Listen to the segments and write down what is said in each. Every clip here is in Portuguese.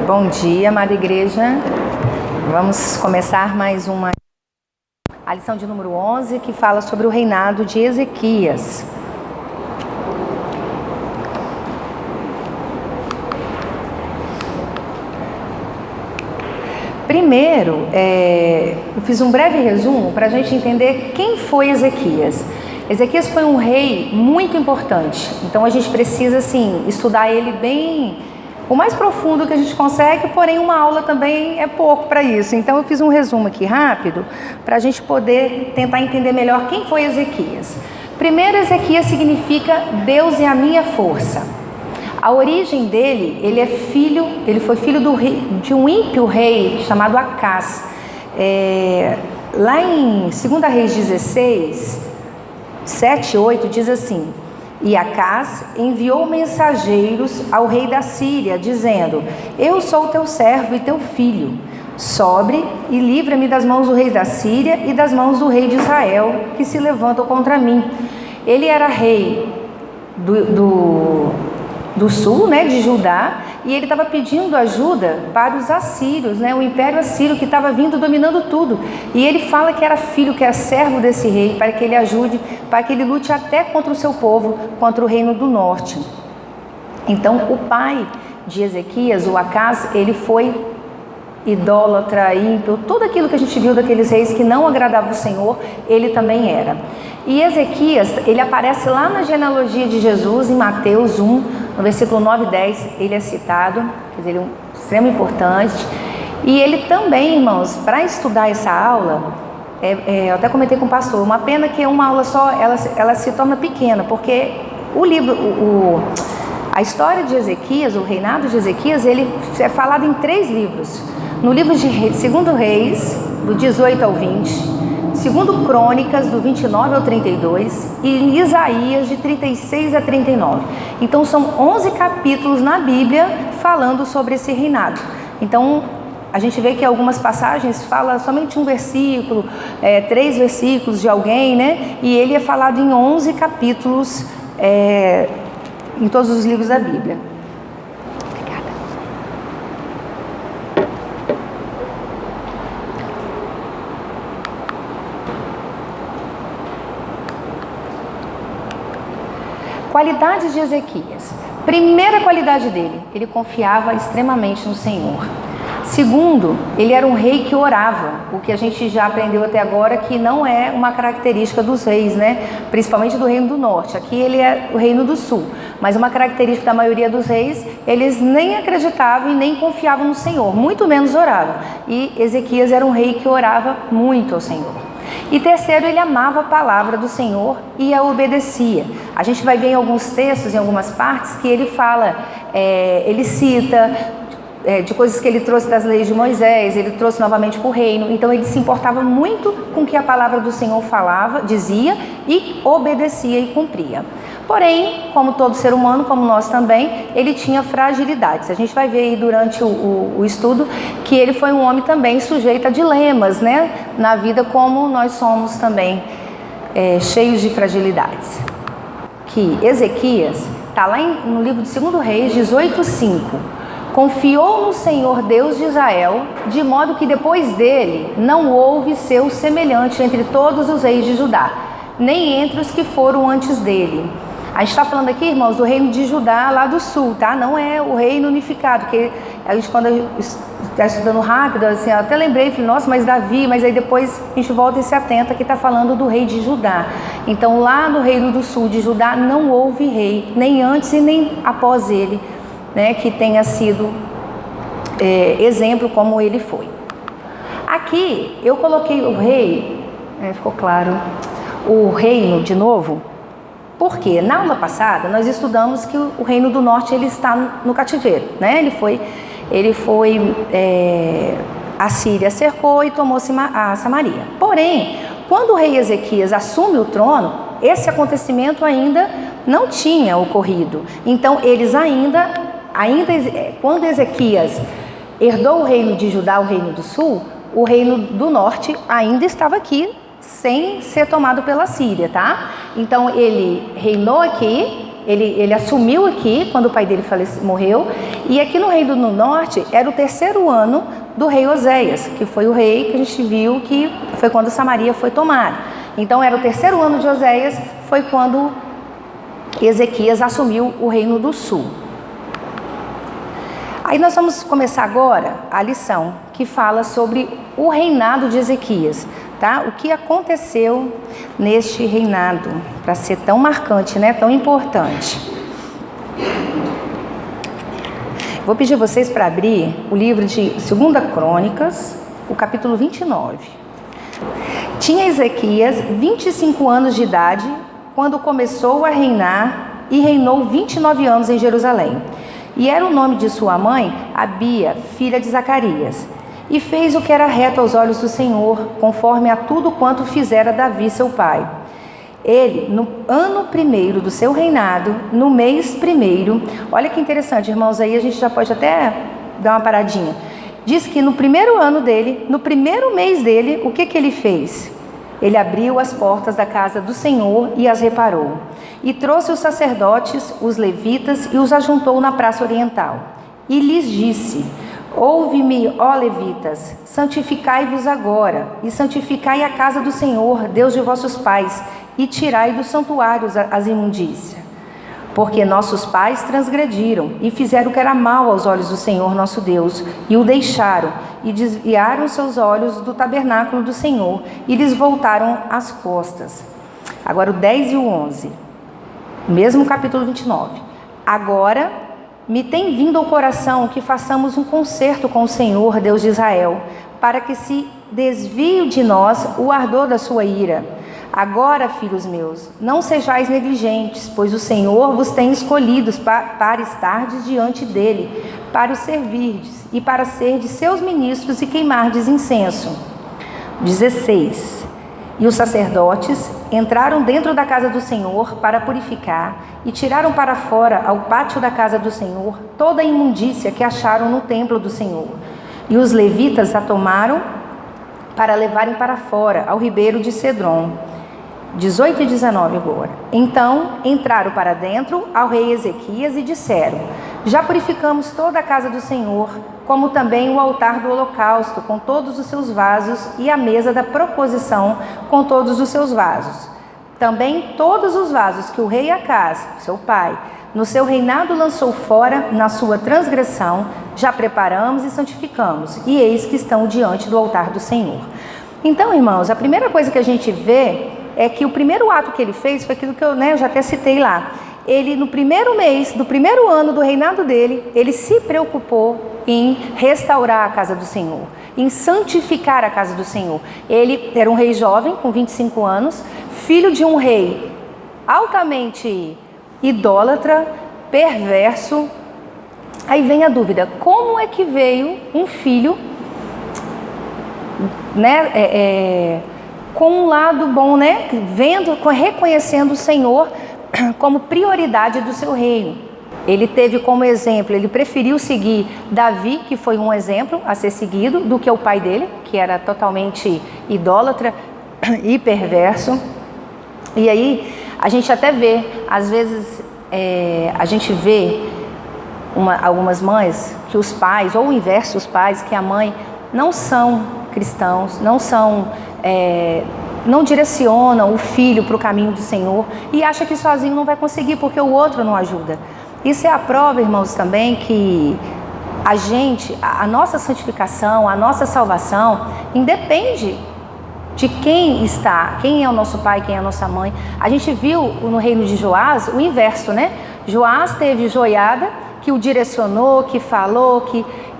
Bom dia, amada igreja. Vamos começar mais a lição de número 11, que fala sobre o reinado de Ezequias. Primeiro, eu fiz um breve resumo para a gente entender quem foi Ezequias. Ezequias foi um rei muito importante, então a gente precisa, assim, estudar ele bem, o mais profundo que a gente consegue, porém uma aula também é pouco para isso. Então eu fiz um resumo aqui rápido, para a gente poder tentar entender melhor quem foi Ezequias. Primeiro, Ezequias significa Deus é a minha força. A origem dele, ele foi filho de um ímpio rei chamado Acás. Lá em 2 Reis 16, 7 e 8 diz assim: E Acás enviou mensageiros ao rei da Síria, dizendo: Eu sou teu servo e teu filho, sobre e livra-me das mãos do rei da Síria e das mãos do rei de Israel, que se levantam contra mim. Ele era rei do sul, de Judá, e ele estava pedindo ajuda para os assírios, o império assírio que estava vindo dominando tudo. E ele fala que era filho, que era servo desse rei, para que ele ajude, para que ele lute até contra o seu povo, contra o reino do norte. Então, o pai de Ezequias, o Acás, ele foi idólatra, ímpio, tudo aquilo que a gente viu daqueles reis que não agradavam o Senhor, ele também era. E Ezequias, ele aparece lá na genealogia de Jesus, em Mateus 1, no versículo 9 e 10, ele é citado, quer dizer, ele é extremamente importante. E ele também, irmãos, para estudar essa aula, eu até comentei com o pastor, uma pena que uma aula só, ela se torna pequena, porque o livro, a história de Ezequias, o reinado de Ezequias, ele é falado em 3 livros. No livro de 2 Reis, do 18 ao 20, 2 Crônicas, do 29 ao 32, e em Isaías, de 36 a 39. Então, são 11 capítulos na Bíblia falando sobre esse reinado. Então, a gente vê que algumas passagens falam somente um versículo, 3 versículos de alguém, e ele é falado em 11 capítulos em todos os livros da Bíblia. Qualidades de Ezequias. Primeira qualidade dele, ele confiava extremamente no Senhor. Segundo, ele era um rei que orava, o que a gente já aprendeu até agora que não é uma característica dos reis, principalmente do reino do norte. Aqui ele é o reino do sul, mas uma característica da maioria dos reis, eles nem acreditavam e nem confiavam no Senhor, muito menos oravam. E Ezequias era um rei que orava muito ao Senhor. E terceiro, ele amava a palavra do Senhor e a obedecia. A gente vai ver em alguns textos, em algumas partes, que ele fala, ele cita de coisas que ele trouxe das leis de Moisés, ele trouxe novamente para o reino. Então ele se importava muito com o que a palavra do Senhor falava, dizia e obedecia e cumpria. Porém, como todo ser humano, como nós também, ele tinha fragilidades. A gente vai ver aí durante o estudo que ele foi um homem também sujeito a dilemas, na vida, como nós somos também cheios de fragilidades. Que Ezequias, está lá no livro de 2 Reis 18:5. Confiou no Senhor Deus de Israel, de modo que depois dele não houve seu semelhante entre todos os reis de Judá, nem entre os que foram antes dele. A gente está falando aqui, irmãos, do reino de Judá lá do sul, tá? Não é o reino unificado, porque a gente, quando está estudando rápido, assim, eu até lembrei, falei, nossa, mas Davi, mas aí depois a gente volta e se atenta que está falando do rei de Judá. Então, lá no reino do sul de Judá não houve rei, nem antes e nem após ele, que tenha sido exemplo como ele foi. Aqui eu coloquei o rei, ficou claro, o reino de novo, porque na aula passada nós estudamos que o reino do norte ele está no cativeiro, Ele foi a Síria cercou e tomou a Samaria. Porém, quando o rei Ezequias assume o trono, esse acontecimento ainda não tinha ocorrido. Então eles ainda quando Ezequias herdou o reino de Judá, o reino do sul, o reino do norte ainda estava aqui, sem ser tomado pela Síria, tá? Então ele reinou aqui, ele assumiu aqui quando o pai dele morreu, e aqui no Reino do Norte era o 3º ano do rei Oséias, que foi o rei que a gente viu que foi quando Samaria foi tomada. Então era o 3º ano de Oséias, foi quando Ezequias assumiu o Reino do Sul. Aí nós vamos começar agora a lição que fala sobre o reinado de Ezequias, tá? O que aconteceu neste reinado, para ser tão marcante, né? Tão importante. Vou pedir vocês para abrir o livro de 2 Crônicas, o capítulo 29. Tinha Ezequias 25 anos de idade quando começou a reinar e reinou 29 anos em Jerusalém. E era o nome de sua mãe, Abia, filha de Zacarias. E fez o que era reto aos olhos do Senhor, conforme a tudo quanto fizera Davi seu pai. Ele, no ano 1º do seu reinado, no mês 1º, olha que interessante, irmãos, aí a gente já pode até dar uma paradinha. Diz que no 1º ano dele, no 1º mês dele, o que ele fez? Ele abriu as portas da casa do Senhor e as reparou. E trouxe os sacerdotes, os levitas, e os ajuntou na praça oriental. E lhes disse: ouve-me, ó levitas, santificai-vos agora, e santificai a casa do Senhor, Deus de vossos pais, e tirai dos santuários as imundícias. Porque nossos pais transgrediram, e fizeram o que era mal aos olhos do Senhor nosso Deus, e o deixaram, e desviaram seus olhos do tabernáculo do Senhor, e lhes voltaram as costas. Agora o 10 e o 11, mesmo capítulo 29. Agora me tem vindo ao coração que façamos um concerto com o Senhor, Deus de Israel, para que se desvie de nós o ardor da sua ira. Agora, filhos meus, não sejais negligentes, pois o Senhor vos tem escolhidos para estardes diante dele, para o servirdes e para serdes seus ministros e queimardes incenso. 16. E os sacerdotes entraram dentro da casa do Senhor para purificar e tiraram para fora, ao pátio da casa do Senhor, toda a imundícia que acharam no templo do Senhor. E os levitas a tomaram para levarem para fora, ao ribeiro de Cedron. 18 e 19 agora. Então entraram para dentro ao rei Ezequias e disseram: já purificamos toda a casa do Senhor, como também o altar do holocausto com todos os seus vasos e a mesa da proposição com todos os seus vasos. Também todos os vasos que o rei Acaz, seu pai, no seu reinado lançou fora na sua transgressão, já preparamos e santificamos, e eis que estão diante do altar do Senhor. Então, irmãos, a primeira coisa que a gente vê é que o primeiro ato que ele fez foi aquilo que eu já até citei lá. Ele, no 1º mês, do 1º ano do reinado dele, ele se preocupou em restaurar a casa do Senhor, em santificar a casa do Senhor. Ele era um rei jovem, com 25 anos, filho de um rei altamente idólatra, perverso. Aí vem a dúvida: como é que veio um filho, com um lado bom, reconhecendo o Senhor como prioridade do seu reino? Ele teve como exemplo, ele preferiu seguir Davi, que foi um exemplo a ser seguido, do que o pai dele, que era totalmente idólatra e perverso. E aí a gente até vê, às vezes a gente vê algumas mães que os pais, ou o inverso, os pais, que a mãe não são cristãos, não direcionam o filho para o caminho do Senhor e acha que sozinho não vai conseguir porque o outro não ajuda. Isso é a prova, irmãos, também que a nossa santificação, a nossa salvação independe de quem é o nosso pai, quem é a nossa mãe. A gente viu no reino de Joás o inverso, né? Joás teve Joiada, que o direcionou, que falou,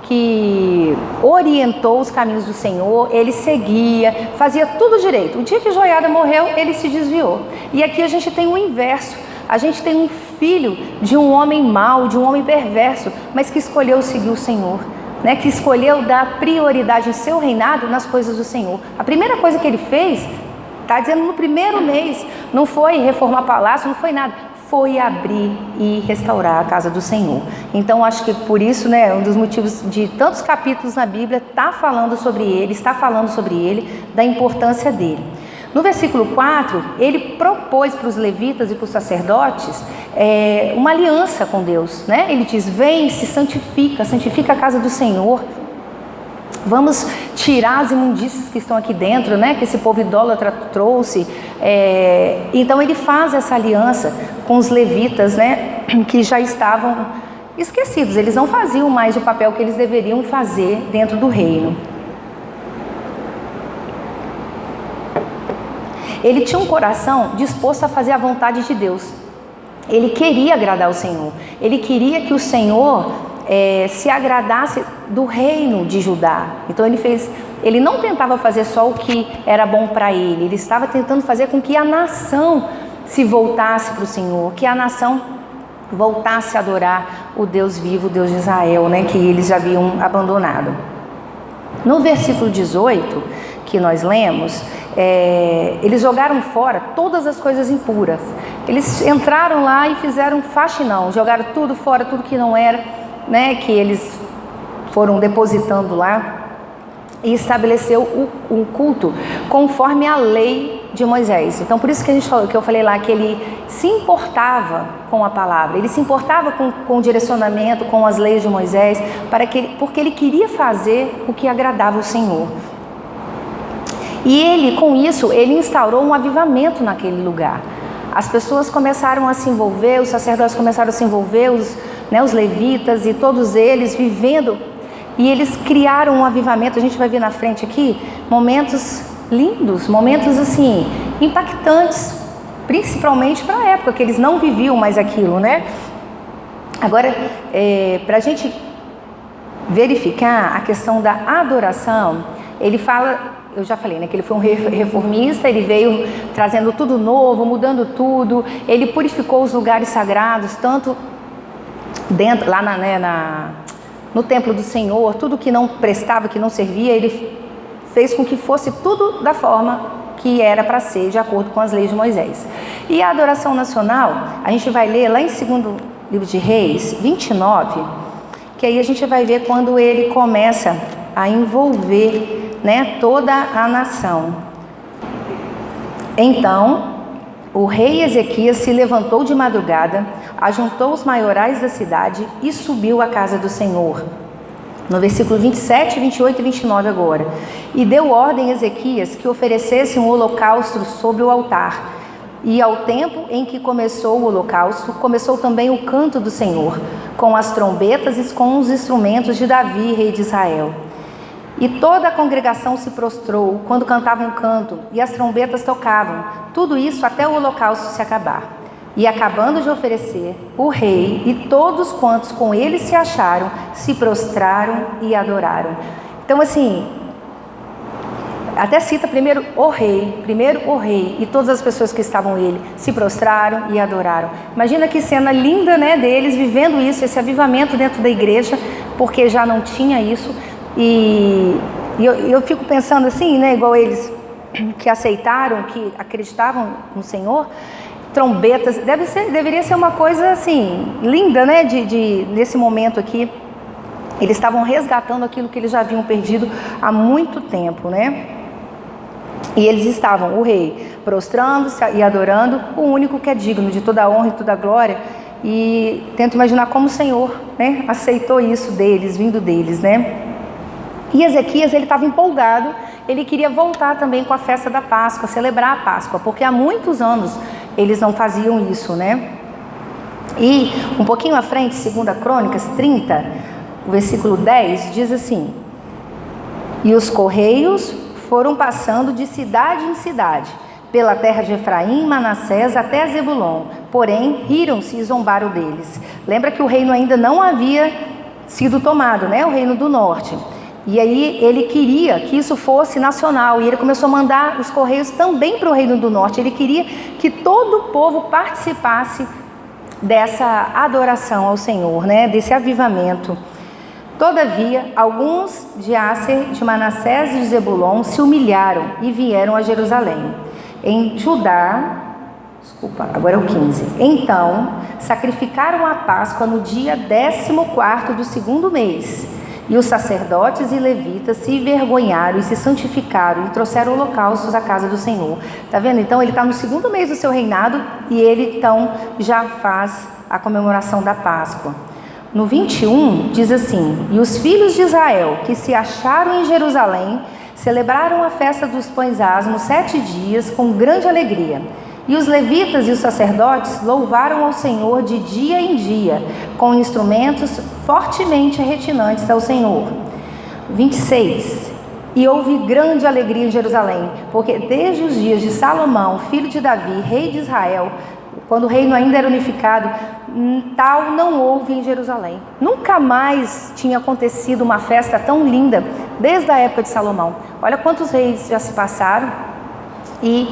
que orientou os caminhos do Senhor, ele seguia, fazia tudo direito. O dia que Joiada morreu, ele se desviou. E aqui a gente tem o inverso. A gente tem um filho de um homem mau, de um homem perverso, mas que escolheu seguir o Senhor, que escolheu dar prioridade em seu reinado nas coisas do Senhor. A primeira coisa que ele fez, está dizendo no 1º mês, não foi reformar palácio, não foi nada, foi abrir e restaurar a casa do Senhor. Então acho que por isso, um dos motivos de tantos capítulos na Bíblia está falando sobre ele, da importância dele. No versículo 4, ele propôs para os levitas e para os sacerdotes uma aliança com Deus, né? Ele diz: vem, se santifica a casa do Senhor. Vamos tirar as imundícias que estão aqui dentro, né? Que esse povo idólatra trouxe. Então ele faz essa aliança com os levitas, né? Que já estavam esquecidos. Eles não faziam mais o papel que eles deveriam fazer dentro do reino. Ele tinha um coração disposto a fazer a vontade de Deus. Ele queria agradar o Senhor. Ele queria que o Senhor se agradasse do reino de Judá. Então ele não tentava fazer só o que era bom para ele. Ele estava tentando fazer com que a nação se voltasse para o Senhor, que a nação voltasse a adorar o Deus vivo, o Deus de Israel, né, que eles já haviam abandonado. No versículo 18, que nós lemos, eles jogaram fora todas as coisas impuras. Eles entraram lá e fizeram faxinão, jogaram tudo fora, tudo que não era, né, que eles foram depositando lá, e estabeleceu o culto conforme a lei de Moisés. Então, por isso que eu falei lá que ele se importava com a palavra, ele se importava com o direcionamento, com as leis de Moisés, porque ele queria fazer o que agradava o Senhor. E ele, com isso, ele instaurou um avivamento naquele lugar. As pessoas começaram a se envolver, os sacerdotes começaram a se envolver, os levitas e todos eles vivendo, e eles criaram um avivamento. A gente vai ver na frente aqui momentos lindos, momentos assim, impactantes, principalmente para a época que eles não viviam mais aquilo, né? Agora, para a gente verificar a questão da adoração, ele fala, eu já falei, né, que ele foi um reformista, ele veio trazendo tudo novo, mudando tudo, ele purificou os lugares sagrados, tanto dentro, lá no templo do Senhor, tudo que não prestava, que não servia, ele fez com que fosse tudo da forma que era para ser, de acordo com as leis de Moisés. E a adoração nacional, a gente vai ler lá em 2º livro de Reis, 29, que aí a gente vai ver quando ele começa a envolver, né, toda a nação. Então, o rei Ezequias se levantou de madrugada, ajuntou os maiorais da cidade e subiu à casa do Senhor. No versículo 27, 28 e 29 agora. E deu ordem a Ezequias que oferecesse um holocausto sobre o altar. E ao tempo em que começou o holocausto, começou também o canto do Senhor, com as trombetas e com os instrumentos de Davi, rei de Israel. E toda a congregação se prostrou quando cantavam um canto e as trombetas tocavam, tudo isso até o holocausto se acabar. E acabando de oferecer, o rei e todos quantos com ele se acharam, se prostraram e adoraram. Então assim, até cita primeiro o rei, e todas as pessoas que estavam ele se prostraram e adoraram. Imagina que cena linda, né, deles vivendo isso, esse avivamento dentro da igreja, porque já não tinha isso. E eu fico pensando assim, né, igual eles que aceitaram, que acreditavam no Senhor, trombetas, deveria ser uma coisa assim, linda, né, nesse momento aqui, eles estavam resgatando aquilo que eles já haviam perdido há muito tempo, né, e eles estavam, o rei, prostrando-se e adorando o único que é digno de toda a honra e toda a glória, e tento imaginar como o Senhor, né, aceitou isso deles, vindo deles, né. E Ezequias, ele estava empolgado, ele queria voltar também com a festa da Páscoa, celebrar a Páscoa, porque há muitos anos eles não faziam isso, né? E um pouquinho à frente, 2 Crônicas 30, o versículo 10, diz assim: e os correios foram passando de cidade em cidade, pela terra de Efraim, Manassés, até Zebulon, porém riram-se e zombaram deles. Lembra que o reino ainda não havia sido tomado, né? O reino do norte. E aí ele queria que isso fosse nacional, e ele começou a mandar os correios também para o reino do norte. Ele queria que todo o povo participasse dessa adoração ao Senhor, né? Desse avivamento. Todavia, alguns de Asser, de Manassés e de Zebulon se humilharam e vieram a Jerusalém. Em Judá, agora é o 15. Então, sacrificaram a Páscoa no dia 14º do 2º mês. E os sacerdotes e levitas se envergonharam e se santificaram e trouxeram holocaustos à casa do Senhor. Tá vendo? Então ele está no 2º mês do seu reinado e ele então já faz a comemoração da Páscoa. No 21 diz assim: e os filhos de Israel que se acharam em Jerusalém celebraram a festa dos pães asmos 7 dias com grande alegria. E os levitas e os sacerdotes louvaram ao Senhor de dia em dia, com instrumentos fortemente retinantes ao Senhor. 26. E houve grande alegria em Jerusalém, porque desde os dias de Salomão, filho de Davi, rei de Israel, quando o reino ainda era unificado, tal não houve em Jerusalém. Nunca mais tinha acontecido uma festa tão linda, desde a época de Salomão. Olha quantos reis já se passaram e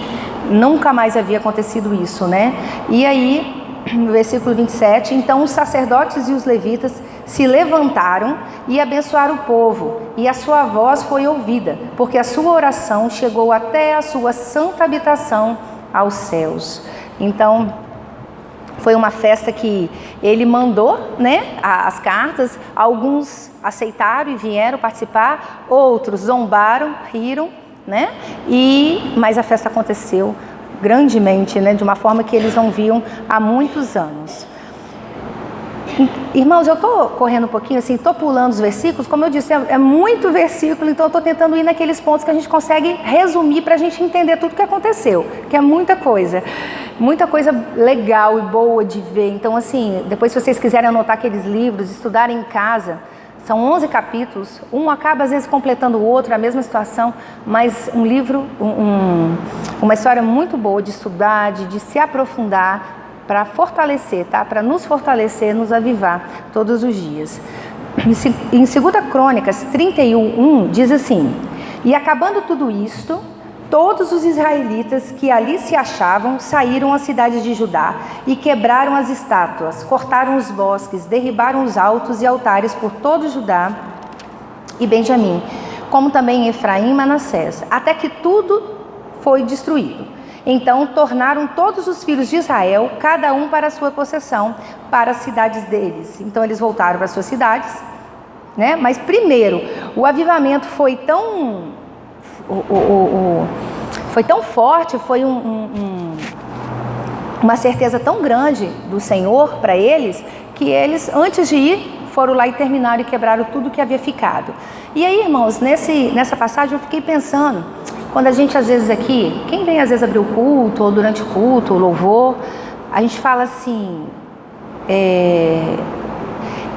nunca mais havia acontecido isso, né? E aí, no versículo 27, então os sacerdotes e os levitas se levantaram e abençoaram o povo, e a sua voz foi ouvida, porque a sua oração chegou até a sua santa habitação aos céus. Então, foi uma festa que ele mandou, né, as cartas, alguns aceitaram e vieram participar, outros zombaram, riram, né, mas a festa aconteceu grandemente, né, de uma forma que eles não viam há muitos anos. Irmãos, eu estou correndo um pouquinho, assim, estou pulando os versículos, como eu disse, é muito versículo, então eu estou tentando ir naqueles pontos que a gente consegue resumir para a gente entender tudo o que aconteceu, que é muita coisa legal e boa de ver. Então, assim, depois se vocês quiserem anotar aqueles livros, estudarem em casa, são 11 capítulos, um acaba às vezes completando o outro, a mesma situação, mas um livro, uma história muito boa de estudar, de se aprofundar, para fortalecer, tá? Para nos fortalecer, nos avivar todos os dias. Em 2 Crônicas 31:1 diz assim: e acabando tudo isto, todos os israelitas que ali se achavam saíram às cidades de Judá e quebraram as estátuas, cortaram os bosques, derribaram os altos e altares por todo Judá e Benjamim, como também Efraim e Manassés, até que tudo foi destruído. Então tornaram todos os filhos de Israel, cada um para a sua possessão, para as cidades deles. Então eles voltaram para as suas cidades, né? Mas primeiro, o avivamento foi tão forte, foi uma certeza tão grande do Senhor para eles, que eles, antes de ir, foram lá e terminaram e quebraram tudo que havia ficado. E aí, irmãos, nessa passagem eu fiquei pensando, quando a gente às vezes aqui, quem vem às vezes abrir o culto, ou durante o culto, o louvor, a gente fala assim,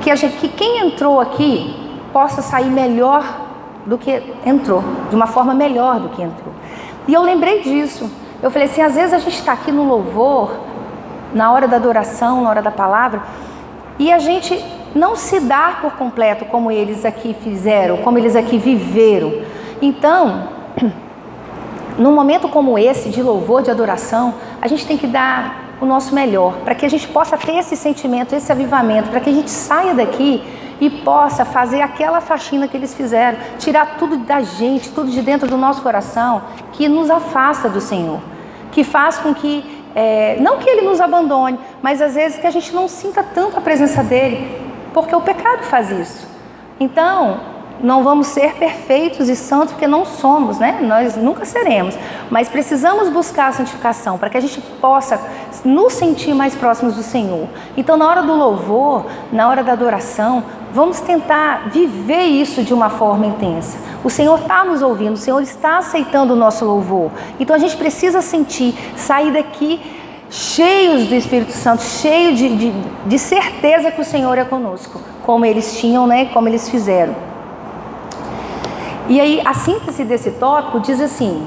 que quem entrou aqui possa sair melhor do que entrou, de uma forma melhor do que entrou. E eu lembrei disso, eu falei assim, às vezes a gente está aqui no louvor, na hora da adoração, na hora da palavra, e a gente não se dá por completo como eles aqui fizeram, como eles aqui viveram. Então, num momento como esse, de louvor, de adoração, a gente tem que dar o nosso melhor, para que a gente possa ter esse sentimento, esse avivamento, para que a gente saia daqui e possa fazer aquela faxina que eles fizeram, tirar tudo da gente, tudo de dentro do nosso coração, que nos afasta do Senhor, que faz com que, não que Ele nos abandone, mas às vezes que a gente não sinta tanto a presença dEle, porque o pecado faz isso. Então, não vamos ser perfeitos e santos, porque não somos, né? Nós nunca seremos, mas precisamos buscar a santificação, para que a gente possa nos sentir mais próximos do Senhor. Então, na hora do louvor, na hora da adoração, vamos tentar viver isso de uma forma intensa. O Senhor está nos ouvindo, o Senhor está aceitando o nosso louvor. Então, a gente precisa sair daqui cheios do Espírito Santo, cheios de certeza que o Senhor é conosco, como eles tinham, né? Como eles fizeram. E aí, a síntese desse tópico diz assim,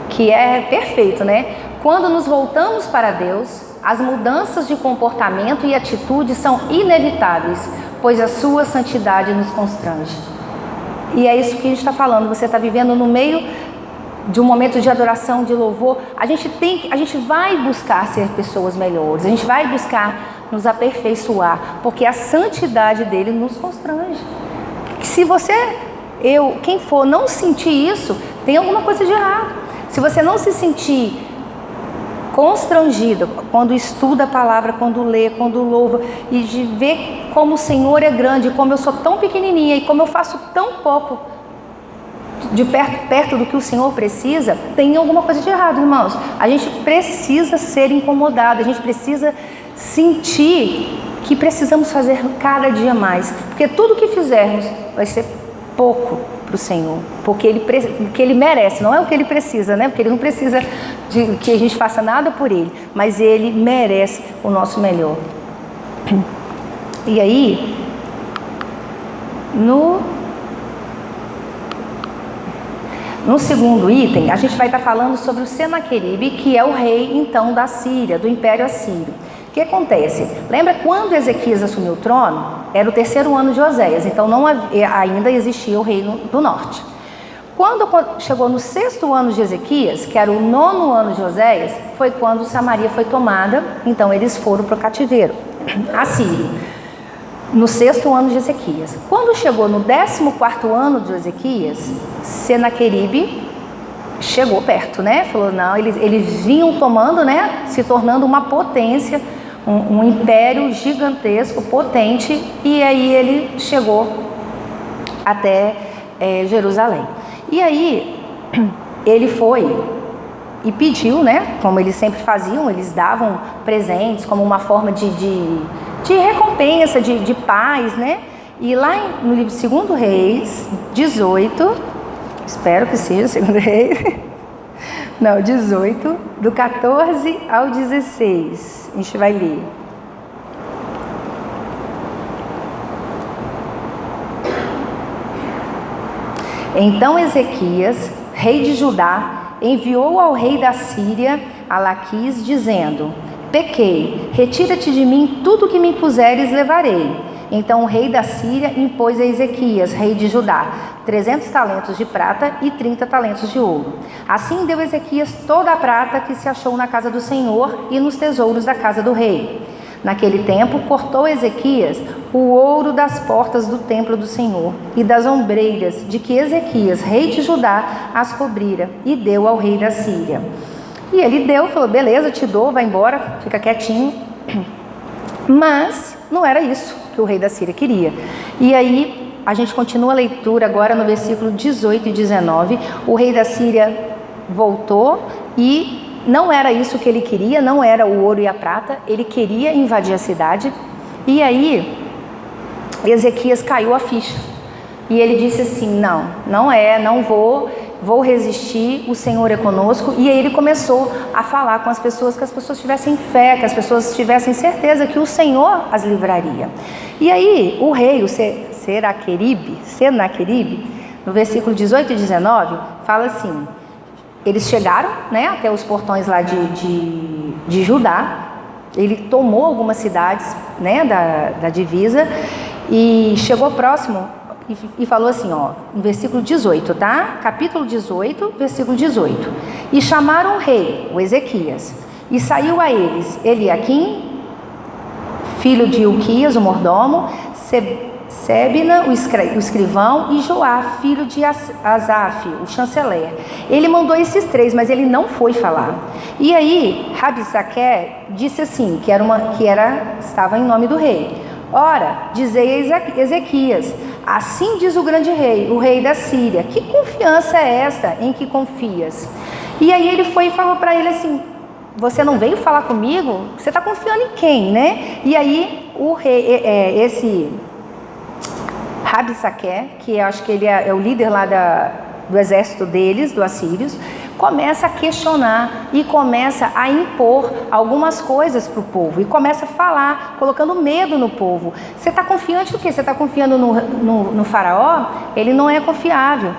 que é perfeito, né? Quando nos voltamos para Deus, as mudanças de comportamento e atitude são inevitáveis, pois a sua santidade nos constrange. E é isso que a gente está falando, você está vivendo no meio de um momento de adoração, de louvor, a gente vai buscar ser pessoas melhores, a gente vai buscar nos aperfeiçoar, porque a santidade dele nos constrange. Se você... quem for não sentir isso, tem alguma coisa de errado. Se você não se sentir constrangida quando estuda a palavra, quando lê, quando louva, e de ver como o Senhor é grande, como eu sou tão pequenininha e como eu faço tão pouco de perto do que o Senhor precisa. Tem alguma coisa de errado, irmãos. A gente precisa ser incomodado, a gente precisa sentir que precisamos fazer cada dia mais, porque tudo que fizermos vai ser pouco para o Senhor, porque ele merece, não é o que ele precisa, né? Porque ele não precisa de que a gente faça nada por ele, mas ele merece o nosso melhor. E aí, no segundo item, a gente vai estar falando sobre o Senaqueribe, que é o rei, então, da Síria, do Império Assírio. O que acontece? Lembra quando Ezequias assumiu o trono? Era o 3º ano de Oséias, então ainda existia o reino do norte. Quando chegou no 6º ano de Ezequias, que era o 9º ano de Oséias, foi quando Samaria foi tomada, então eles foram para o cativeiro assírio, no 6º ano de Ezequias. Quando chegou no 14º ano de Ezequias, Senaqueribe chegou perto, né? Falou, não, eles vinham tomando, né? Se tornando uma potência, um império gigantesco, potente, e aí ele chegou até Jerusalém. E aí ele foi e pediu, né? Como eles sempre faziam, eles davam presentes como uma forma de recompensa, de paz, né? E lá no livro de 2 Reis 18, espero que seja 2 Reis, não, 18, do 14 ao 16, a gente vai ler. Então Ezequias, rei de Judá, enviou ao rei da Síria, a Laquis, dizendo: pequei, retira-te de mim, tudo que me impuseres levarei. Então o rei da Síria impôs a Ezequias, rei de Judá, 300 talentos de prata e 30 talentos de ouro. Assim deu Ezequias toda a prata que se achou na casa do Senhor e nos tesouros da casa do rei. Naquele tempo cortou Ezequias o ouro das portas do templo do Senhor e das ombreiras de que Ezequias, rei de Judá, as cobrira, e deu ao rei da Síria. E ele deu, falou: beleza, te dou, vai embora, fica quietinho. Mas não era isso que o rei da Síria queria. E aí a gente continua a leitura agora no versículo 18 e 19. O rei da Síria voltou e não era isso que ele queria, não era o ouro e a prata, ele queria invadir a cidade. E aí Ezequias caiu a ficha. E ele disse assim: não vou resistir, o Senhor é conosco. E aí ele começou a falar com as pessoas, que as pessoas tivessem fé, que as pessoas tivessem certeza que o Senhor as livraria. E aí o rei, o Senaqueribe, no versículo 18 e 19, fala assim: eles chegaram, né, até os portões lá de Judá. Ele tomou algumas cidades, né, da divisa, e chegou próximo e falou assim, ó, no versículo 18, tá? Capítulo 18, versículo 18. E chamaram o rei, o Ezequias, e saiu a eles Eliaquim, filho de Ilquias, o mordomo, Sebna, o escrivão, e Joá, filho de Asaf, o chanceler. Ele mandou esses 3, mas ele não foi falar. E aí Rabsaque disse assim, estava em nome do rei: ora, dizei a Ezequias: assim diz o grande rei, o rei da Síria, que confiança é esta em que confias? E aí ele foi e falou para ele assim: você não veio falar comigo? Você está confiando em quem, né? E aí o rei, esse Rabsaque, que acho que ele é o líder lá do exército deles, do assírios, começa a questionar e começa a impor algumas coisas para o povo, e começa a falar, colocando medo no povo. Você está confiante do quê? Você está confiando no faraó? Ele não é confiável.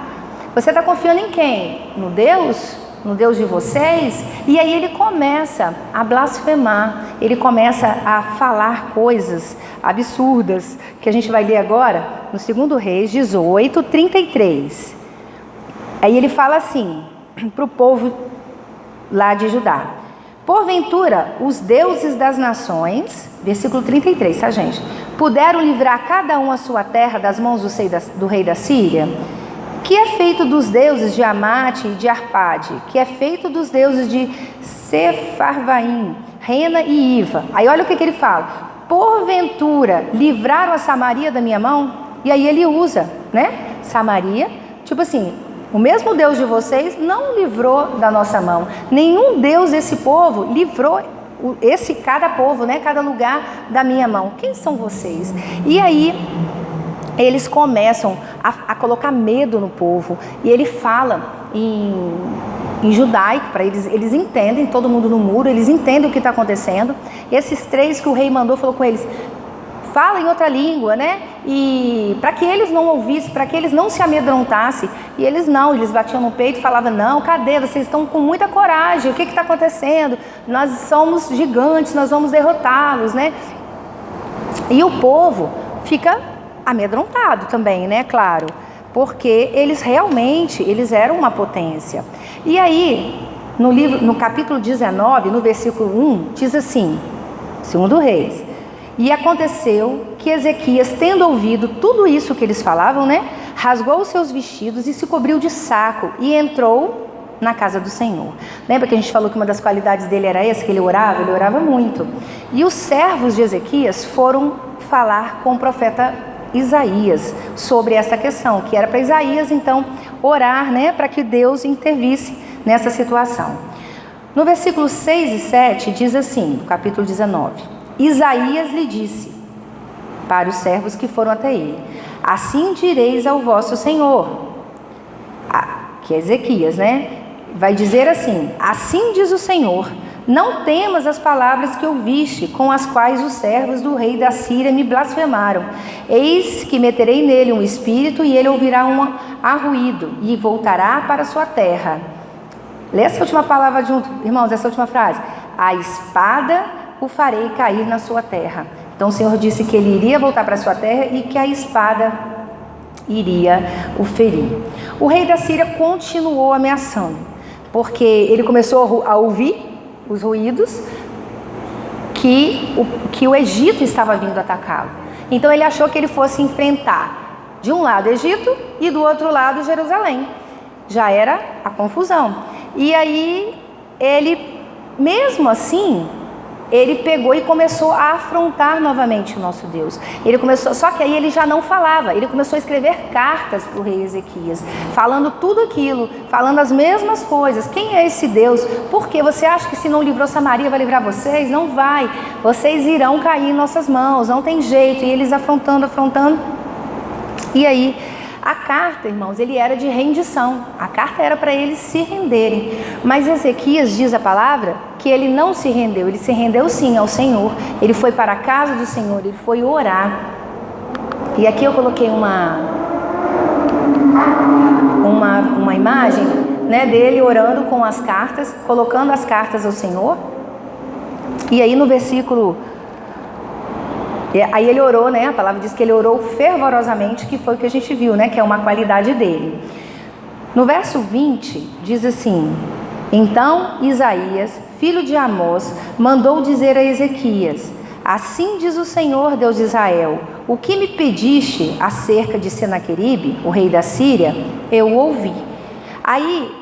Você está confiando em quem? No Deus de vocês? E aí ele começa a blasfemar, ele começa a falar coisas absurdas, que a gente vai ler agora no 2 Reis 18, 33. Aí ele fala assim para o povo lá de Judá: porventura os deuses das nações, versículo 33, tá, gente? Puderam livrar cada um a sua terra das mãos do rei da Síria? Que é feito dos deuses de Amate e de Arpade? Que é feito dos deuses de Sefarvaim, Rena e Iva? Aí olha o que ele fala. Porventura livraram a Samaria da minha mão? E aí ele usa, né? Samaria, tipo assim, o mesmo Deus de vocês não livrou da nossa mão. Nenhum Deus desse povo livrou cada povo, né? Cada lugar da minha mão. Quem são vocês? E aí eles começam a colocar medo no povo. E ele fala em judaico, para eles entendem, todo mundo no muro, eles entendem o que está acontecendo. Esses 3 que o rei mandou, falou com eles, fala em outra língua, né? E para que eles não ouvissem, para que eles não se amedrontassem. E eles batiam no peito e falavam, não, cadê? Vocês estão com muita coragem, o que está acontecendo? Nós somos gigantes, nós vamos derrotá-los, né? E o povo fica amedrontado também, né? Claro, porque eles eram uma potência. E aí, no capítulo 19, no versículo 1, diz assim, 2 Reis, e aconteceu que Ezequias, tendo ouvido tudo isso que eles falavam, né? Rasgou os seus vestidos e se cobriu de saco e entrou na casa do Senhor. Lembra que a gente falou que uma das qualidades dele era essa, que ele orava muito? E os servos de Ezequias foram falar com o profeta Isaías sobre essa questão, que era para Isaías então orar, né, para que Deus intervisse nessa situação. No versículo 6 e 7 diz assim, no capítulo 19, Isaías lhe disse para os servos que foram até ele, assim direis ao vosso Senhor, que é Ezequias, né, vai dizer assim, assim diz o Senhor, não temas as palavras que ouviste, com as quais os servos do rei da Síria me blasfemaram. Eis que meterei nele um espírito e ele ouvirá um arruído e voltará para a sua terra. Lê essa última palavra junto, irmãos, essa última frase. A espada o farei cair na sua terra. Então o Senhor disse que ele iria voltar para a sua terra e que a espada iria o ferir. O rei da Síria continuou ameaçando, porque ele começou a ouvir os ruídos que o Egito estava vindo atacá-lo. Então ele achou que ele fosse enfrentar de um lado Egito e do outro lado Jerusalém. Já era a confusão. E aí ele, mesmo assim, ele pegou e começou a afrontar novamente o nosso Deus. Só que aí ele já não falava, ele começou a escrever cartas para o rei Ezequias, falando tudo aquilo, falando as mesmas coisas. Quem é esse Deus? Porque você acha que se não livrou Samaria vai livrar vocês? Não vai, vocês irão cair em nossas mãos, não tem jeito. E eles afrontando. E aí, a carta, irmãos, ele era de rendição. A carta era para eles se renderem. Mas Ezequias diz a palavra que ele não se rendeu. Ele se rendeu sim ao Senhor. Ele foi para a casa do Senhor, ele foi orar. E aqui eu coloquei uma imagem, né, dele orando com as cartas, colocando as cartas ao Senhor. E aí no versículo... Aí ele orou, né? A palavra diz que ele orou fervorosamente, que foi o que a gente viu, né? Que é uma qualidade dele. No verso 20, diz assim, então Isaías, filho de Amós, mandou dizer a Ezequias, assim diz o Senhor, Deus de Israel, o que me pediste acerca de Senaqueribe, o rei da Síria, eu ouvi. Aí,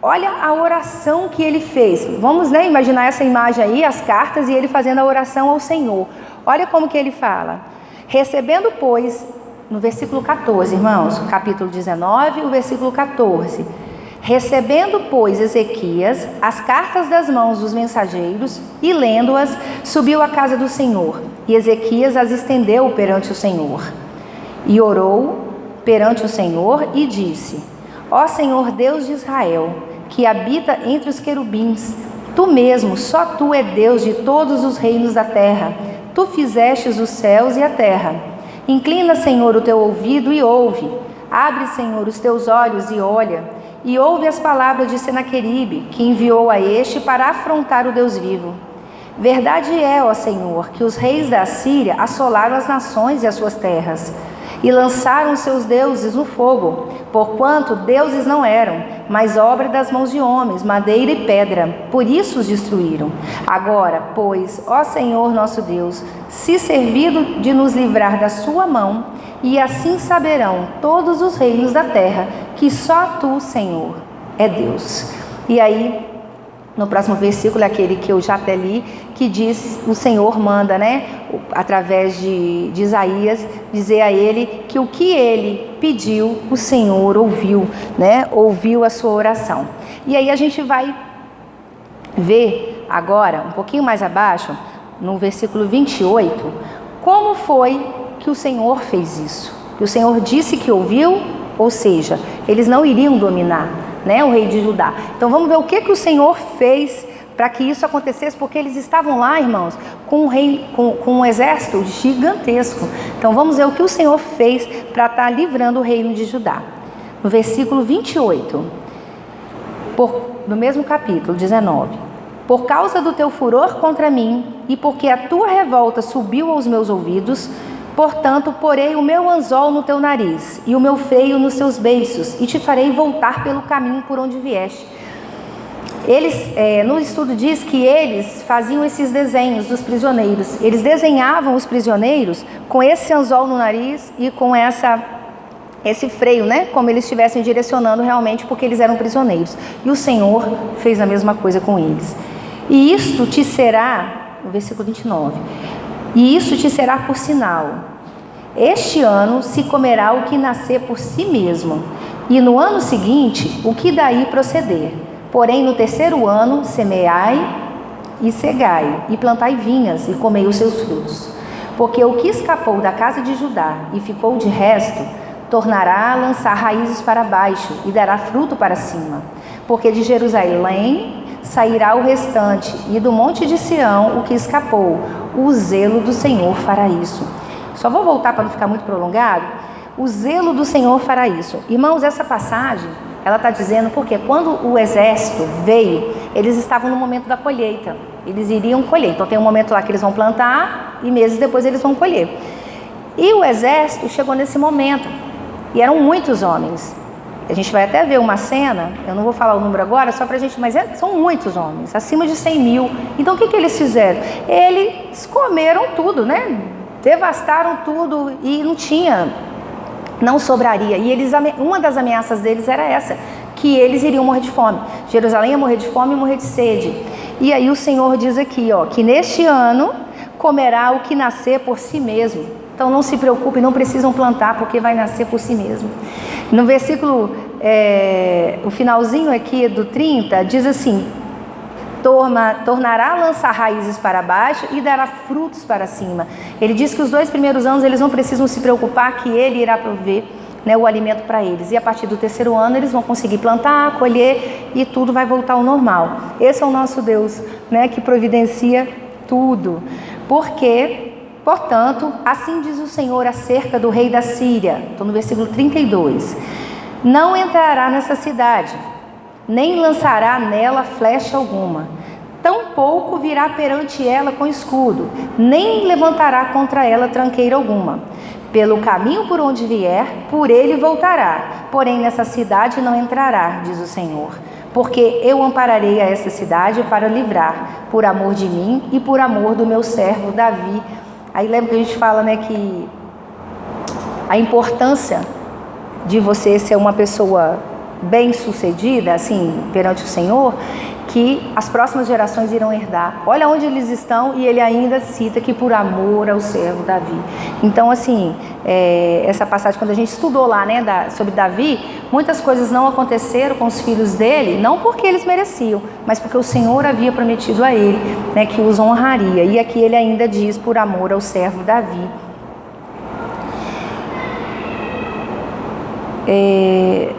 olha a oração que ele fez. Vamos, né, imaginar essa imagem aí, as cartas, e ele fazendo a oração ao Senhor. Olha como que ele fala. Recebendo, pois, no versículo 14, irmãos, capítulo 19, o versículo 14. Recebendo, pois, Ezequias as cartas das mãos dos mensageiros e lendo-as, subiu à casa do Senhor. E Ezequias as estendeu perante o Senhor. E orou perante o Senhor e disse, ó Senhor Deus de Israel, que habita entre os querubins, tu mesmo, só tu é Deus de todos os reinos da terra. Tu fizestes os céus e a terra. Inclina, Senhor, o teu ouvido e ouve. Abre, Senhor, os teus olhos e olha. E ouve as palavras de Senaqueribe, que enviou a este para afrontar o Deus vivo. Verdade é, ó Senhor, que os reis da Síria assolaram as nações e as suas terras, e lançaram seus deuses no fogo, porquanto deuses não eram, mas obra das mãos de homens, madeira e pedra, por isso os destruíram. Agora, pois, ó Senhor nosso Deus, se servido de nos livrar da sua mão, e assim saberão todos os reinos da terra, que só tu, Senhor, é Deus. E aí, no próximo versículo, é aquele que eu já até li, que diz, o Senhor manda, né, através de Isaías, dizer a ele que o que ele pediu, o Senhor ouviu, né, ouviu a sua oração. E aí a gente vai ver agora, um pouquinho mais abaixo, no versículo 28, como foi que o Senhor fez isso. Que o Senhor disse que ouviu, ou seja, eles não iriam dominar, né, o rei de Judá. Então vamos ver o que o Senhor fez para que isso acontecesse, porque eles estavam lá, irmãos, com um rei, com um exército gigantesco. Então vamos ver o que o Senhor fez para estar livrando o reino de Judá. No versículo 28, no mesmo capítulo 19: por causa do teu furor contra mim, e porque a tua revolta subiu aos meus ouvidos, portanto, porei o meu anzol no teu nariz e o meu freio nos seus beiços, e te farei voltar pelo caminho por onde vieste. Eles, no estudo diz que eles faziam esses desenhos dos prisioneiros. Eles desenhavam os prisioneiros com esse anzol no nariz e com esse freio, né? Como eles estivessem direcionando realmente, porque eles eram prisioneiros. E o Senhor fez a mesma coisa com eles. E isto te será, no versículo 29, e isso te será por sinal. Este ano se comerá o que nascer por si mesmo, e no ano seguinte o que daí proceder. Porém, no terceiro ano semeai e cegai, e plantai vinhas, e comei os seus frutos. Porque o que escapou da casa de Judá e ficou de resto, tornará a lançar raízes para baixo, e dará fruto para cima. Porque de Jerusalém sairá o restante, e do monte de Sião o que escapou. O zelo do Senhor fará isso. Só vou voltar para não ficar muito prolongado. O zelo do Senhor fará isso. Irmãos, essa passagem, ela está dizendo porque quando o exército veio, eles estavam no momento da colheita. Eles iriam colher. Então tem um momento lá que eles vão plantar e meses depois eles vão colher. E o exército chegou nesse momento. E eram muitos homens. A gente vai até ver uma cena, eu não vou falar o número agora, só pra gente, mas são muitos homens, acima de 100 mil. Então o que eles fizeram? Eles comeram tudo, né? Devastaram tudo e não sobraria. E uma das ameaças deles era essa, que eles iriam morrer de fome. Jerusalém ia morrer de fome e morrer de sede. E aí o Senhor diz aqui, ó, que neste ano comerá o que nascer por si mesmo. Então não se preocupe, não precisam plantar, porque vai nascer por si mesmo. No versículo, o finalzinho aqui do 30, diz assim: tornará a lançar raízes para baixo e dará frutos para cima. Ele diz que os 2 primeiros anos eles não precisam se preocupar, que ele irá prover, né, o alimento para eles. E a partir do terceiro ano eles vão conseguir plantar, colher e tudo vai voltar ao normal. Esse é o nosso Deus, né, que providencia tudo. Portanto, assim diz o Senhor acerca do rei da Síria. Estou no versículo 32. Não entrará nessa cidade, nem lançará nela flecha alguma. Tampouco virá perante ela com escudo, nem levantará contra ela tranqueira alguma. Pelo caminho por onde vier, por ele voltará. Porém, nessa cidade não entrará, diz o Senhor. Porque eu ampararei a essa cidade para livrar, por amor de mim e por amor do meu servo Davi. Aí lembra que a gente fala, né, que a importância de você ser uma pessoa bem-sucedida, assim, perante o Senhor, que as próximas gerações irão herdar. Olha onde eles estão e ele ainda cita que por amor ao servo Davi. Então, assim, essa passagem, quando a gente estudou lá, né, sobre Davi, muitas coisas não aconteceram com os filhos dele, não porque eles mereciam, mas porque o Senhor havia prometido a ele, né, que os honraria. E aqui ele ainda diz por amor ao servo Davi.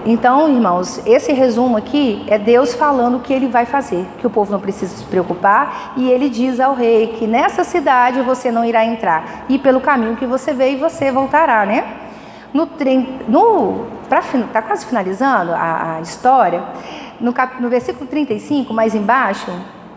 Então, irmãos, esse resumo aqui é Deus falando o que ele vai fazer, que o povo não precisa se preocupar, e ele diz ao rei que nessa cidade você não irá entrar, e pelo caminho que você veio você voltará, né? Tá quase finalizando a história, no versículo 35, mais embaixo,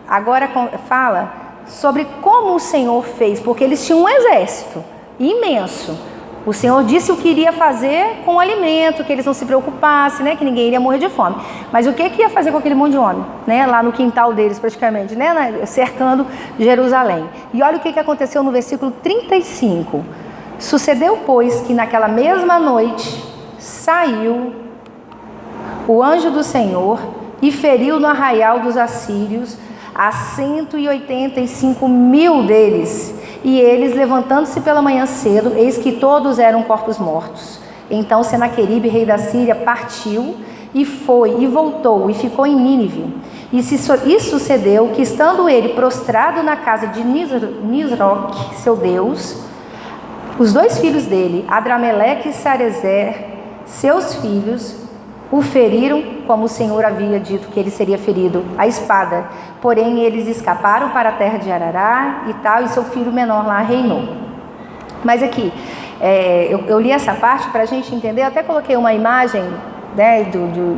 agora fala sobre como o Senhor fez, porque eles tinham um exército imenso. O Senhor disse o que iria fazer com o alimento, que eles não se preocupassem, né, que ninguém iria morrer de fome. Mas o que ia fazer com aquele monte de homem, né, lá no quintal deles praticamente, né, cercando Jerusalém? E olha o que aconteceu no versículo 35. Sucedeu, pois, que naquela mesma noite saiu o anjo do Senhor e feriu no arraial dos assírios a 185.000 deles. E eles, levantando-se pela manhã cedo, eis que todos eram corpos mortos. Então Senaqueribe, rei da Síria, partiu e foi, e voltou, e ficou em Nínive. E sucedeu que, estando ele prostrado na casa de Nisroque, seu Deus, os 2 filhos dele, Adrameleque e Sarezer, seus filhos, o feriram, como o Senhor havia dito que ele seria ferido, a espada. Porém, eles escaparam para a terra de Arará e tal, e seu filho menor lá reinou. Mas aqui, eu li essa parte para a gente entender, eu até coloquei uma imagem, né,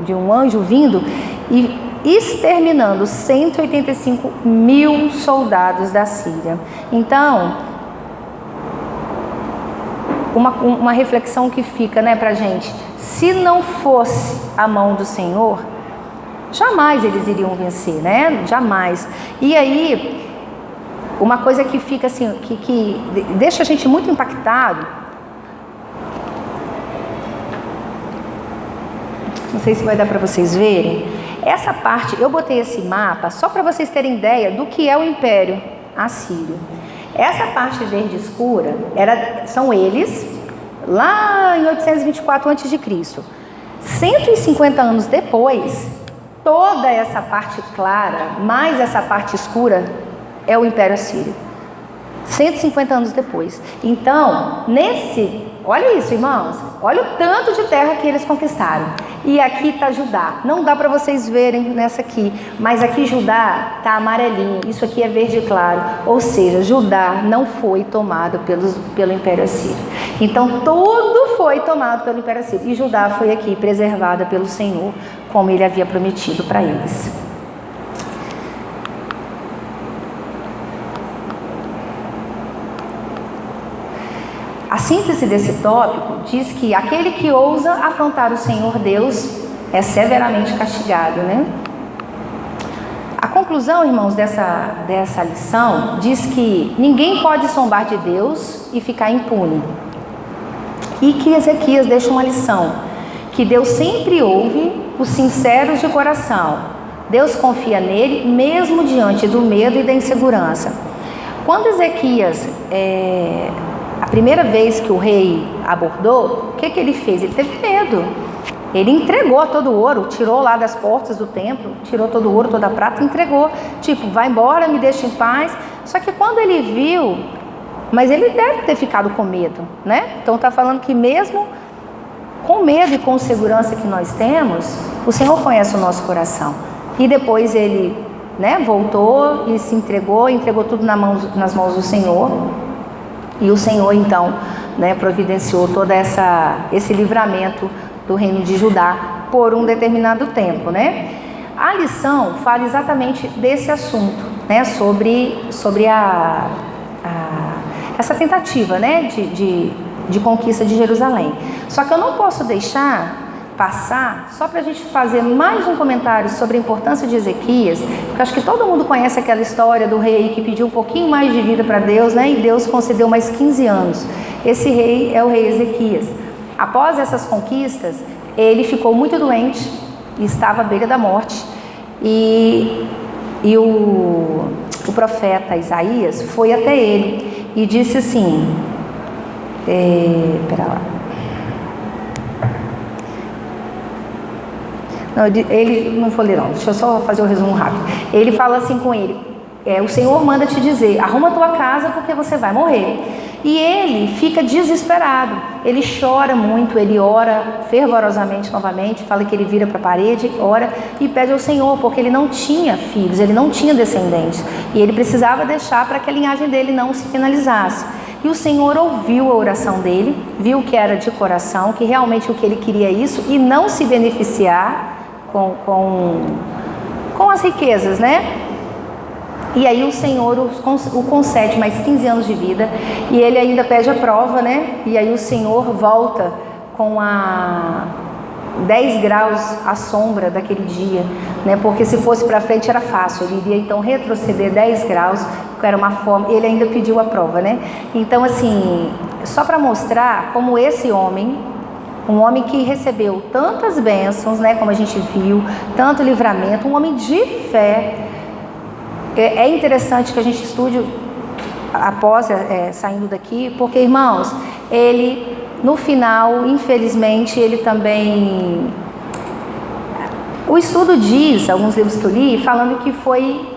de um anjo vindo e exterminando 185.000 soldados da Síria. Então, uma reflexão que fica, né, para a gente: se não fosse a mão do Senhor, jamais eles iriam vencer, né? Jamais. E aí, uma coisa que fica assim, que deixa a gente muito impactado, não sei se vai dar para vocês verem, essa parte, eu botei esse mapa só para vocês terem ideia do que é o Império Assírio. Essa parte verde escura, são eles, lá em 824 a.C. 150 anos depois, toda essa parte clara, mais essa parte escura, é o Império Assírio. 150 anos depois. Então, olha isso, irmãos, olha o tanto de terra que eles conquistaram. E aqui está Judá. Não dá para vocês verem nessa aqui, mas aqui Judá está amarelinho. Isso aqui é verde claro. Ou seja, Judá não foi tomado pelo Império Assírio. Então, tudo foi tomado pelo Império Assírio. E Judá foi aqui preservada pelo Senhor, como ele havia prometido para eles. A síntese desse tópico diz que aquele que ousa afrontar o Senhor Deus é severamente castigado, né? A conclusão, irmãos, dessa lição diz que ninguém pode zombar de Deus e ficar impune. E que Ezequias deixa uma lição, que Deus sempre ouve os sinceros de coração. Deus confia nele mesmo diante do medo e da insegurança. Quando Ezequias, a primeira vez que o rei abordou, o que ele fez? Ele teve medo. Ele entregou todo o ouro, tirou lá das portas do templo, tirou todo o ouro, toda a prata, entregou. Tipo, vai embora, me deixa em paz. Só que quando ele viu, mas ele deve ter ficado com medo, né? Então está falando que mesmo com medo e com segurança que nós temos, o Senhor conhece o nosso coração. E depois ele, né, voltou e se entregou tudo nas mãos do Senhor. E o Senhor, então, né, providenciou todo esse livramento do reino de Judá por um determinado tempo, né? A lição fala exatamente desse assunto, né, sobre essa tentativa, né, de conquista de Jerusalém. Só que eu não posso deixar passar, só para a gente fazer mais um comentário sobre a importância de Ezequias, porque acho que todo mundo conhece aquela história do rei que pediu um pouquinho mais de vida para Deus, né? E Deus concedeu mais 15 anos. Esse rei é o rei Ezequias. Após essas conquistas, ele ficou muito doente e estava à beira da morte. E o profeta Isaías foi até ele e disse assim, pera lá. Não, ele não falou não, deixa eu só fazer o resumo rápido. Ele fala assim com ele, o Senhor manda te dizer, arruma a tua casa porque você vai morrer. E ele fica desesperado, ele chora muito, ele ora fervorosamente novamente, fala que ele vira para a parede, ora e pede ao Senhor, porque ele não tinha filhos, ele não tinha descendentes, e ele precisava deixar para que a linhagem dele não se finalizasse. E o Senhor ouviu a oração dele, viu que era de coração, que realmente o que ele queria é isso, e não se beneficiar com as riquezas, né? E aí o Senhor o concede mais 15 anos de vida, e ele ainda pede a prova, né? E aí o Senhor volta com 10 graus à sombra daquele dia, né? Porque se fosse para frente era fácil, ele iria então retroceder 10 graus, que era uma forma, ele ainda pediu a prova, né? Então assim, só para mostrar como esse homem, um homem que recebeu tantas bênçãos, né, como a gente viu, tanto livramento, um homem de fé. É interessante que a gente estude após saindo daqui, porque, irmãos, ele no final, infelizmente, ele também... O estudo diz, alguns livros que eu li, falando que foi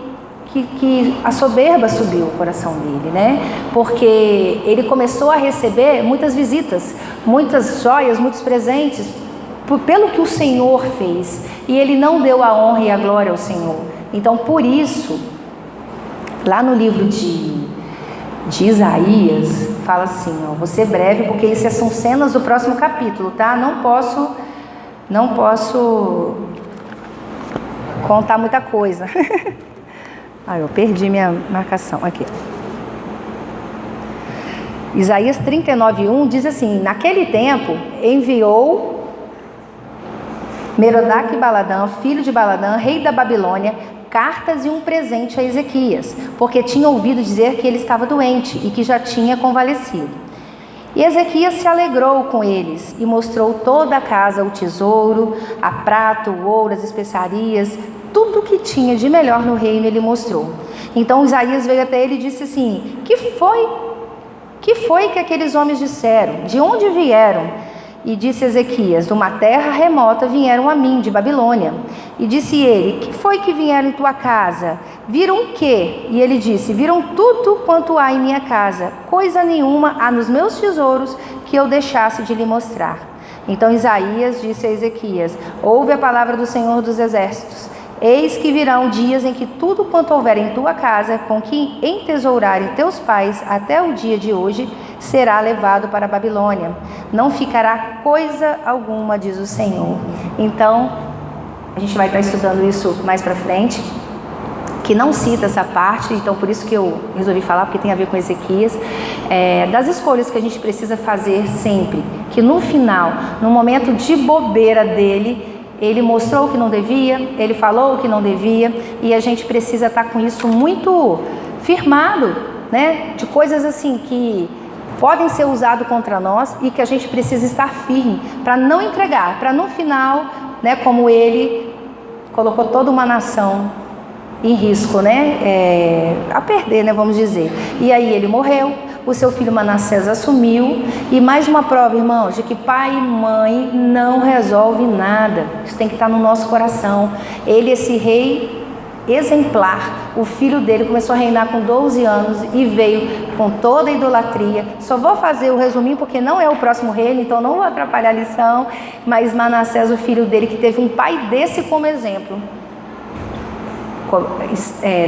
que a soberba subiu o coração dele, né? Porque ele começou a receber muitas visitas, muitas joias, muitos presentes, pelo que o Senhor fez. E ele não deu a honra e a glória ao Senhor. Então, por isso, lá no livro de Isaías, fala assim, ó, vou ser breve, porque essas são cenas do próximo capítulo, tá? Não posso contar muita coisa. Eu perdi minha marcação aqui. Isaías 39:1 diz assim: naquele tempo enviou Merodach-Baladã, filho de Baladã, rei da Babilônia, cartas e um presente a Ezequias, porque tinha ouvido dizer que ele estava doente e que já tinha convalescido. E Ezequias se alegrou com eles e mostrou toda a casa, o tesouro, a prata, o ouro, as especiarias, tudo que tinha de melhor no reino ele mostrou. Então Isaías veio até ele e disse assim: que foi que aqueles homens disseram? De onde vieram? E disse Ezequias: de uma terra remota vieram a mim, de Babilônia. E disse ele: que foi que vieram em tua casa? Viram o quê? E ele disse: viram tudo quanto há em minha casa, coisa nenhuma há nos meus tesouros que eu deixasse de lhe mostrar. Então Isaías disse a Ezequias: ouve a palavra do Senhor dos Exércitos. Eis que virão dias em que tudo quanto houver em tua casa, com que entesourarem teus pais até o dia de hoje, será levado para a Babilônia. Não ficará coisa alguma, diz o Senhor. Então, a gente vai estar estudando isso mais para frente, que não cita essa parte, então por isso que eu resolvi falar, porque tem a ver com Ezequias, das escolhas que a gente precisa fazer sempre, que no final, no momento de bobeira dele, ele mostrou o que não devia, ele falou o que não devia, e a gente precisa estar com isso muito firmado, né? De coisas assim que podem ser usadas contra nós e que a gente precisa estar firme para não entregar, para no final, né, como ele colocou toda uma nação em risco, né, a perder, né, vamos dizer. E aí ele morreu, o seu filho Manassés assumiu, e mais uma prova, irmãos, de que pai e mãe não resolve nada. Isso tem que estar no nosso coração. Ele, esse rei exemplar, o filho dele começou a reinar com 12 anos e veio com toda a idolatria. Só vou fazer o resuminho porque não é o próximo reino, então não vou atrapalhar a lição, mas Manassés, o filho dele, que teve um pai desse como exemplo,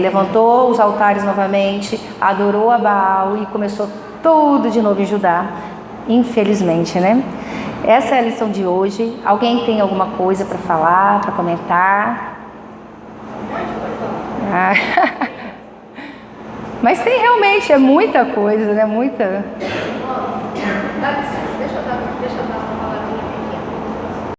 levantou os altares novamente, adorou a Baal e começou tudo de novo em Judá, infelizmente, né? Essa é a lição de hoje. Alguém tem alguma coisa para falar, para comentar? Mas tem realmente, é muita coisa, né? Muita...